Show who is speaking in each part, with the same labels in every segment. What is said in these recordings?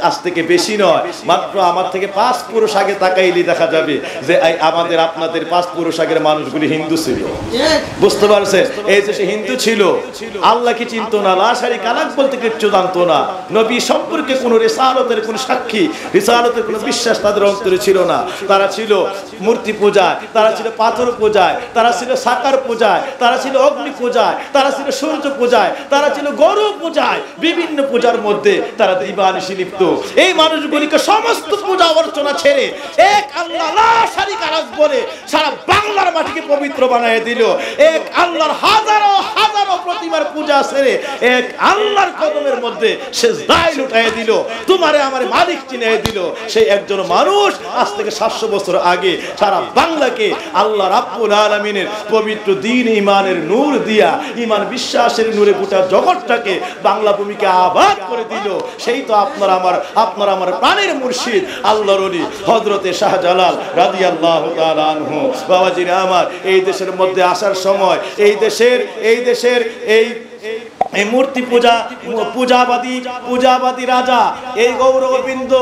Speaker 1: আজ থেকে বেশি নয়, মাত্র আমার থেকে 5 পুরুষ আগে তাকাইলে দেখা যাবে যে আমাদের আপনাদের 5 পুরুষ আগের মানুষগুলি হিন্দু ছিল। বুঝতে পারছেন? এই যে সে হিন্দু ছিল, আল্লাহকে চিনতো না, লা শারিকা লাহ বলতে কিচ্ছু জানতো না, নবী সম্পর্কে কোনো রিসালাতের কোনো সাক্ষী, রিসালাতের কোনো বিশ্বাস তাদের অন্তরে ছিল না। তারা ছিল মূর্তি পূজায়, তারা ছিল পাথর পূজায়, তারা ছিল সাকার পূজায়, তারা ছিল অগ্নি পূজায়, তারা ছিল সূর্য পূজায়, তারা ছিল গরু পূজায়, বিভিন্ন পূজার মধ্যে তারা দিবানিশি লিপ্ত। এই মানুষগুলিকে সমস্ত পূজা অর্চনা ছেড়ে এক আল্লাহ লা শারিকা লাহ বলে সারা বাংলার মাটিকে পবিত্র বানিয়ে দিল। এক আল্লাহর হাজারো হাজারো প্রতিমার পূজা ছেড়ে এক আল্লাহর কদমের মধ্যে সিজদায় লুটাইয়ে দিল, তোমারে আমার মালিক চিনিয়ে দিল। সেই একজন মানুষ আজ থেকে 700 বছর আগে সারা বাংলাকে আল্লাহ রাব্বুল আলামিনের পবিত্র দ্বীন ইমানের নূর দিয়া, ইমান বিশ্বাসের নূরে গোটা জগৎটাকে বাংলা ভূমিকে আবাদ করে দিল। সেই তো আপনার আমার প্রাণের মুর্শিদ আল্লাহর ওলি হযরতে শাহজালাল রাদিয়াল্লাহু তাআলা আনহু। বাবাজিরা আমার, এই দেশের মধ্যে আসার সময় এই দেশের এই মূর্তি পূজাবাদী রাজা এই গৌরগোবিন্দ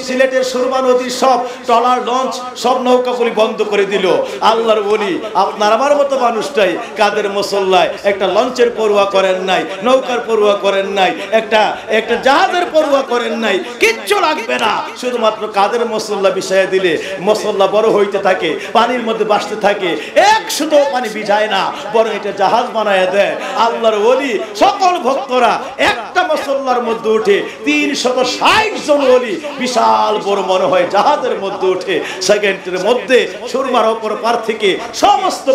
Speaker 1: সিলেটের সুরমা নদীর সব ট্রলার লঞ্চ সব নৌকাগুলি বন্ধ করে দিল। আল্লাহর ওলি আপনার আমার মতো মানুষটাই কাদের মুসল্লায় একটা লঞ্চের পরোয়া করেন নাই, নৌকার পরোয়া করেন নাই, একটা জাহাজের পরোয়া করেন নাই, কিচ্ছু লাগবে না, শুধুমাত্র কাদের মুসল্লা বিছায়া দিলে মুসল্লা বড় হইতে থাকে, পানির মধ্যে ভাসতে থাকে, 100 পানি ভিজায় না, বরং এটা জাহাজ বানায় দেয়। আল্লাহর ওলি সকল ভক্তরা একটা মুসল্লার মধ্যে উঠে 360 জন ওলি বিশাল বড় মনে হয় জাহাজের মধ্যে উঠে সেকেন্ডের মধ্যে সুরমার অপর পার থেকে সমস্ত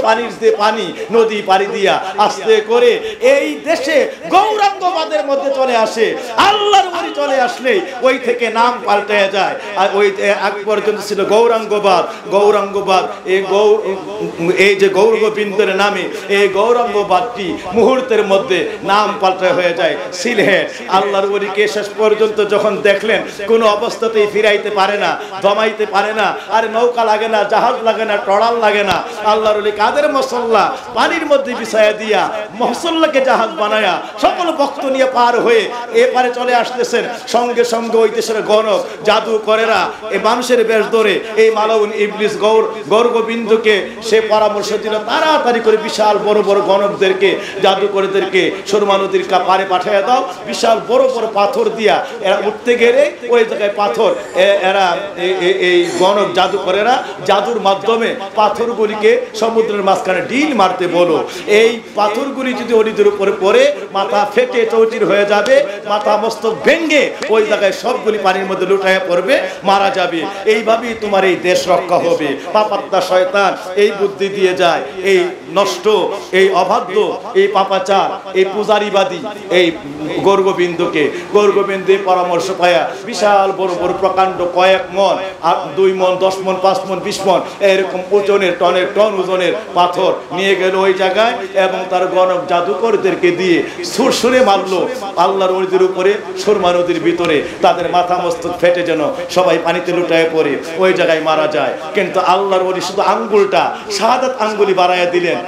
Speaker 1: পানি নদী পাড়ি দিয়া আস্তে করে এই দেশে গৌরাঙ্গবাদের মধ্যে চলে আসে। আল্লাহর ওলি চলে আসলে ওই থেকে নাম পাল্টে যায়। আর ওই আগ পর্যন্ত ছিল গৌরাঙ্গবাদ এই যে গৌরগোবিন্দের নামে এই গৌরাঙ্গবাদটি মুহূর্তের মধ্যে নাম পাল্টে হয়ে যায় সিলহেট। আল্লাহর ওলিকে শেষ পর্যন্ত যখন দেখলেন কোনো অবস্থাতেই ফিরাইতে পারে না, দমাইতে পারে না, আর নৌকা লাগে না, জাহাজ লাগে না, ট্রলার লাগে না, আল্লাহর ওলি কাদের মুসল্লা পানির মধ্যে বিছায়া দিয়া মুসল্লাকে জাহাজ বানায়া সকল ভক্ত নিয়ে পার হয়ে এপারে চলে আসতেছেন। সঙ্গে সঙ্গে ওই দেশের গণক জাদু করেরা এই মানুষের বেশ ধরে এই মালাউন ইবলিস গৌরগোবিন্দকে সে পরামর্শ দিল, তাড়াতাড়ি করে বিশাল বড় বড় গণকদেরকে জাদুকরদেরকে সুরমা নদীর পারে পাঠিয়ে দাও, বিশাল বড় বড় পাথর দিয়া এরা উঠতে গেলে ওই জায়গায় পাথর এরা এই গণক জাদুকরেরা জাদুর মাধ্যমে পাথরগুলিকে সমুদ্রের মাঝখানে ডিল মারতে বলো। এই পাথরগুলি যদি ওলিদের উপরে পড়ে মাথা ফেটে চৌচির হয়ে যাবে, মাথা মস্তক ভেঙ্গে ওই জায়গায় সবগুলি পানির মধ্যে লুটাইয়া পড়বে, মারা যাবে। এইভাবেই তোমার এই দেশ রক্ষা হবে। পাপাত্তা শয়তান এই বুদ্ধি দিয়ে যায় এই নষ্ট, এই অবাধ্য, এই পাপাচার, এই পূজারিবাদী এই গৌরগোবিন্দের পরামর্শ পায়া বিশাল বড় বড় প্রকাণ্ড কয়েক মন, 2 মন, 10 মন, 5 মন, 20 মন এরকম ওজনের টন ওজনের পাথর নিয়ে গেল ওই জায়গায় এবং তার গণক জাদুকরদেরকে দিয়ে সুরসুরে মারলো আল্লাহর ওলিদের উপরে সুরমা নদীর ভিতরে। তাদের মাথা মস্তক ফেটে যেন সবাই পানিতে লুটায় পড়ে ওই জায়গায় মারা যায়। কিন্তু আল্লাহর ওলি শুধু আঙ্গুলটা শাহাদাত আঙ্গুলি বাড়াইয়া দিলেন।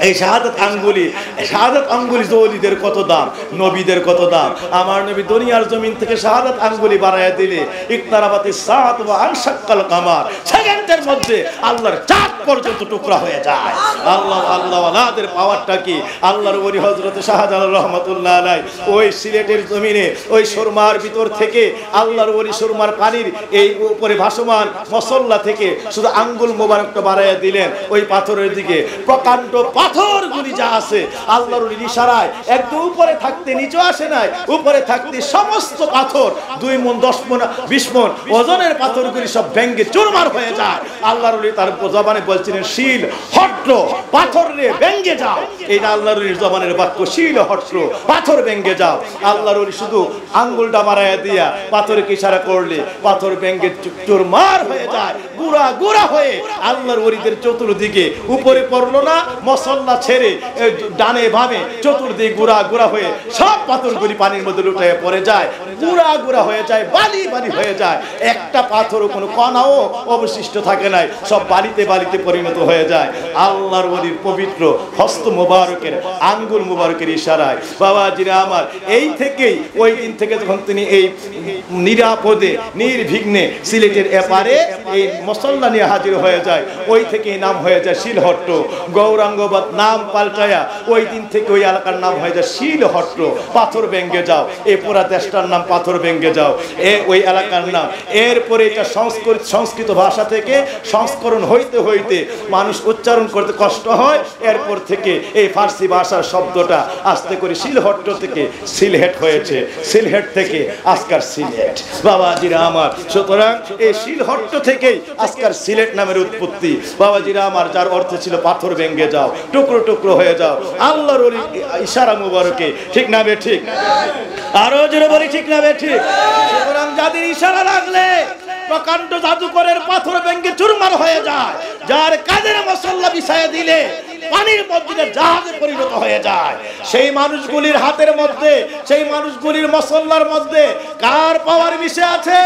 Speaker 1: এই শাহাদাত আঙ্গুলি ওলিদের কত দাম, নবীদের কত দাম। আমার নবী দুনিয়ার জমিন থেকে শাহাদাত আঙ্গুলি বাড়াইয়া দিলে ইকতারাবাতি সাআত ওয়া আনশাক্কাল কামার, সেকেন্ডের মধ্যে আল্লাহর চাঁদ পর্যন্ত টুকরা হয়ে যায়। আল্লাহ ওয়ালাদের পাওয়ারটা কি! আল্লাহর ওলি হযরত শাহজালাল রাহমাতুল্লাহ আলাইহি ওই সিলেটের জমিনে ওই সুরমার ভিতর থেকে আল্লাহর ওলি সুরমার পানির এই উপরে ভাসমান মসল্লা থেকে শুধু আঙ্গুল মোবারকটা বাড়াইয়া দিলেন ওই পাথরের দিকে। প্রকাণ্ড পাথরগুলি যা আছে আল্লাহর ওলির ইশারায় একদম উপরে থাকতে নিচে আসে নাই, উপরে থাকতে সমস্ত পাথর 2 মণ, 10 মণ, 20 মণ ওজনের পাথরগুলি সব ভেঙ্গে চুরমার হয়ে যায়। আল্লাহর ওলি তার জবানে বলছিলেন, শিল হট্ট পাথর রে ভেঙ্গে যাও। এইটা আল্লাহর ওলির জবানের বাক্য, শিল হট্ট পাথর ভেঙ্গে যাও। আল্লাহর ওলি শুধু আঙ্গুলটা মারাইয়া দিয়া পাথরকে ইশারা করলে পাথর ভেঙ্গে চুরমার হয়ে যায়, গুড়া হয়ে আল্লাহর ওলিদের চতুর্দিকে উপরে পড়লো না, মসল মসল্লা ছেড়ে ডানে বামে চতুর্দিক গুড়া গুড়া হয়ে সব পাথরগুলি পানির মধ্যে লুটে পড়ে যায়, গুড়া গুড়া হয়ে যায়, বালি বালি হয়ে যায়, একটা পাথরও কোনো কণাও অবশিষ্ট থাকে নাই, সব বালিতে বালিতে পরিণত হয়ে যায়। আল্লাহর ওলির পবিত্র হস্ত মোবারকের আঙ্গুল মোবারকের ইশারায় বাবাজিরা আমার এই থেকেই ওই দিন থেকে যখন তিনি এই নিরাপদে নির্বিঘ্নে সিলেটের এপারে এই মসল্লা নিয়ে হাজির হয়ে যায়, ওই থেকেই নাম হয়ে যায় শিলহট্ট। গৌরাঙ্গবাদ নাম পাল্টায়া ওই দিন থেকে ওই এলাকার নাম হয়ে যায় শিলহট্ট। পাথর ভেঙ্গে যাও, এই পুরা দেশটার নাম পাথর ভেঙ্গে যাও, ওই এলাকার নাম। এরপরে এটা সংস্কৃত ভাষা থেকে সংস্করণ হইতে হইতে মানুষ উচ্চারণ করতে কষ্ট হয়, এরপর থেকে এই ফার্সি ভাষার শব্দটা আস্তে করে শিলহট্ট থেকে সিলহেট হয়েছে, সিলহেট থেকে আজকার সিলেট। বাবাজিরা আমার, সুতরাং এই শিলহট্ট থেকেই আজকার সিলেট নামের উৎপত্তি। বাবাজিরা আমার, যার অর্থ ছিল পাথর ভেঙ্গে যাও, টুকরো টুকরো হয়ে যাও, আল্লাহর ইশারা মুবারকে। ঠিক না বে ঠিক? আরো জোরে বলি ঠিক না বে ঠিক? সুতরাং যাদের ইশারা লাগলে প্রকাণ্ড জাদুকরের পাথর ভেঙ্গে চুরমার হয়ে যায়, যার কাদের মসল্লা বিছায়া দিলে পানির মধ্যে জাহাজে পরিণত হয়ে যায়, সেই মানুষগুলির হাতের মধ্যে, সেই মানুষগুলির মসল্লার মধ্যে কার পাওয়ার মিশে আছে?